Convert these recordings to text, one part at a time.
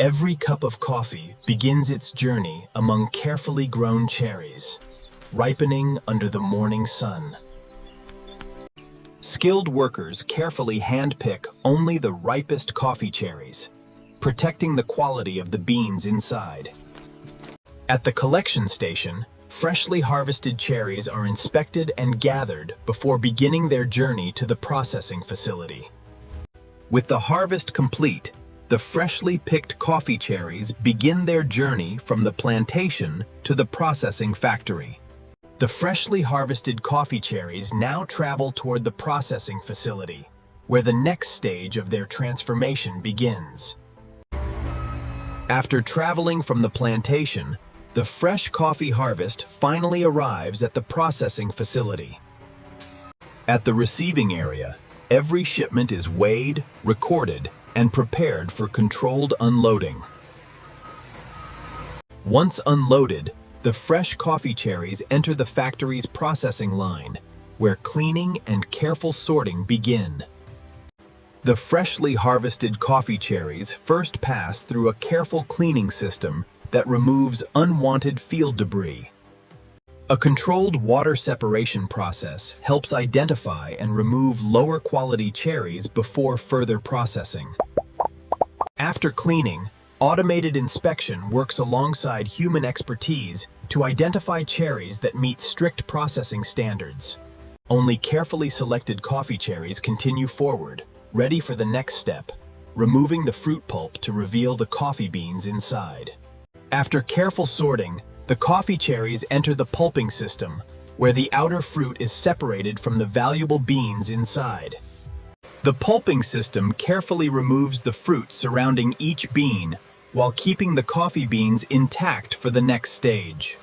Every cup of coffee begins its journey among carefully grown cherries, ripening under the morning sun. Skilled workers carefully handpick only the ripest coffee cherries, protecting the quality of the beans inside. At the collection station, freshly harvested cherries are inspected and gathered before beginning their journey to the processing facility. With the harvest complete, the freshly picked coffee cherries begin their journey from the plantation to the processing factory. The freshly harvested coffee cherries now travel toward the processing facility, where the next stage of their transformation begins. After traveling from the plantation, the fresh coffee harvest finally arrives at the processing facility. At the receiving area, every shipment is weighed, recorded, and prepared for controlled unloading. Once unloaded, the fresh coffee cherries enter the factory's processing line, where cleaning and careful sorting begin. The freshly harvested coffee cherries first pass through a careful cleaning system that removes unwanted field debris. A controlled water separation process helps identify and remove lower quality cherries before further processing. After cleaning, automated inspection works alongside human expertise to identify cherries that meet strict processing standards. Only carefully selected coffee cherries continue forward, ready for the next step, removing the fruit pulp to reveal the coffee beans inside. After careful sorting, the coffee cherries enter the pulping system, where the outer fruit is separated from the valuable beans inside. The pulping system carefully removes the fruit surrounding each bean, while keeping the coffee beans intact for the next stage.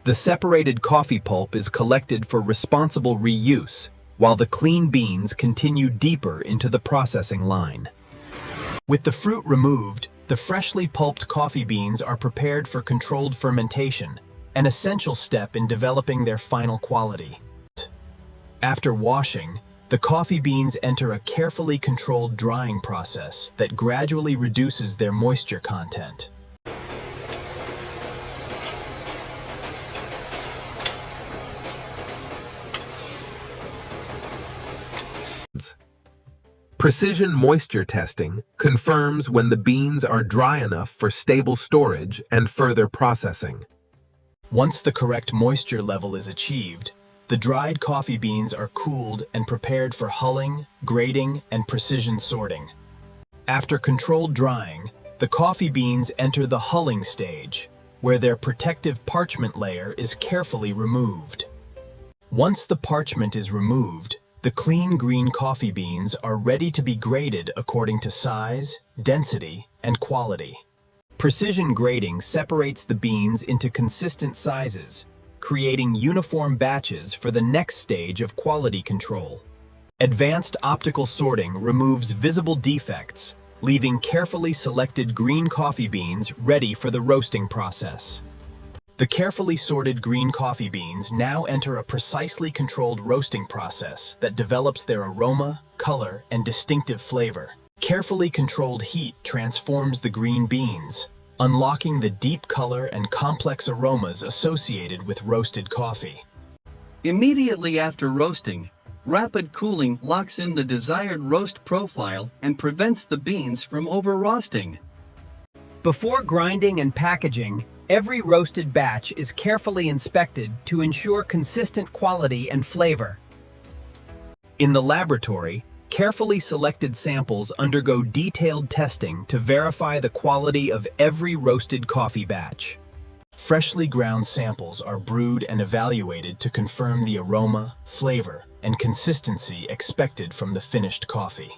The separated coffee pulp is collected for responsible reuse, while the clean beans continue deeper into the processing line. With the fruit removed, the freshly pulped coffee beans are prepared for controlled fermentation, an essential step in developing their final quality. After washing, the coffee beans enter a carefully controlled drying process that gradually reduces their moisture content. Precision moisture testing confirms when the beans are dry enough for stable storage and further processing. Once the correct moisture level is achieved, the dried coffee beans are cooled and prepared for hulling, grading, and precision sorting. After controlled drying, the coffee beans enter the hulling stage, where their protective parchment layer is carefully removed. Once the parchment is removed, the clean green coffee beans are ready to be graded according to size, density, and quality. Precision grading separates the beans into consistent sizes, creating uniform batches for the next stage of quality control. Advanced optical sorting removes visible defects, leaving carefully selected green coffee beans ready for the roasting process. The carefully sorted green coffee beans now enter a precisely controlled roasting process that develops their aroma, color, and distinctive flavor. Carefully controlled heat transforms the green beans, unlocking the deep color and complex aromas associated with roasted coffee. Immediately after roasting, rapid cooling locks in the desired roast profile and prevents the beans from over-roasting. Before grinding and packaging, every roasted batch is carefully inspected to ensure consistent quality and flavor. In the laboratory, carefully selected samples undergo detailed testing to verify the quality of every roasted coffee batch. Freshly ground samples are brewed and evaluated to confirm the aroma, flavor, and consistency expected from the finished coffee.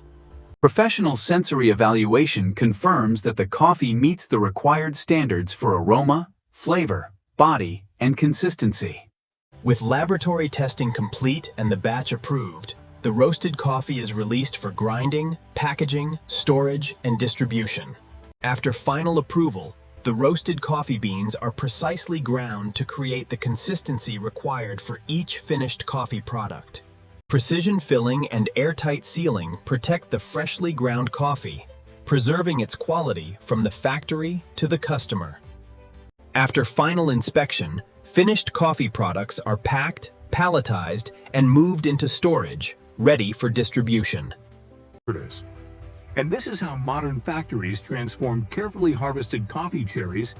Professional sensory evaluation confirms that the coffee meets the required standards for aroma, flavor, body, and consistency. With laboratory testing complete and the batch approved, the roasted coffee is released for grinding, packaging, storage, and distribution. After final approval, the roasted coffee beans are precisely ground to create the consistency required for each finished coffee product. Precision filling and airtight sealing protect the freshly ground coffee, preserving its quality from the factory to the customer. After final inspection, finished coffee products are packed, palletized, and moved into storage, ready for distribution. And this is how modern factories transform carefully harvested coffee cherries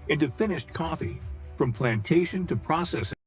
into finished coffee, from plantation to processing.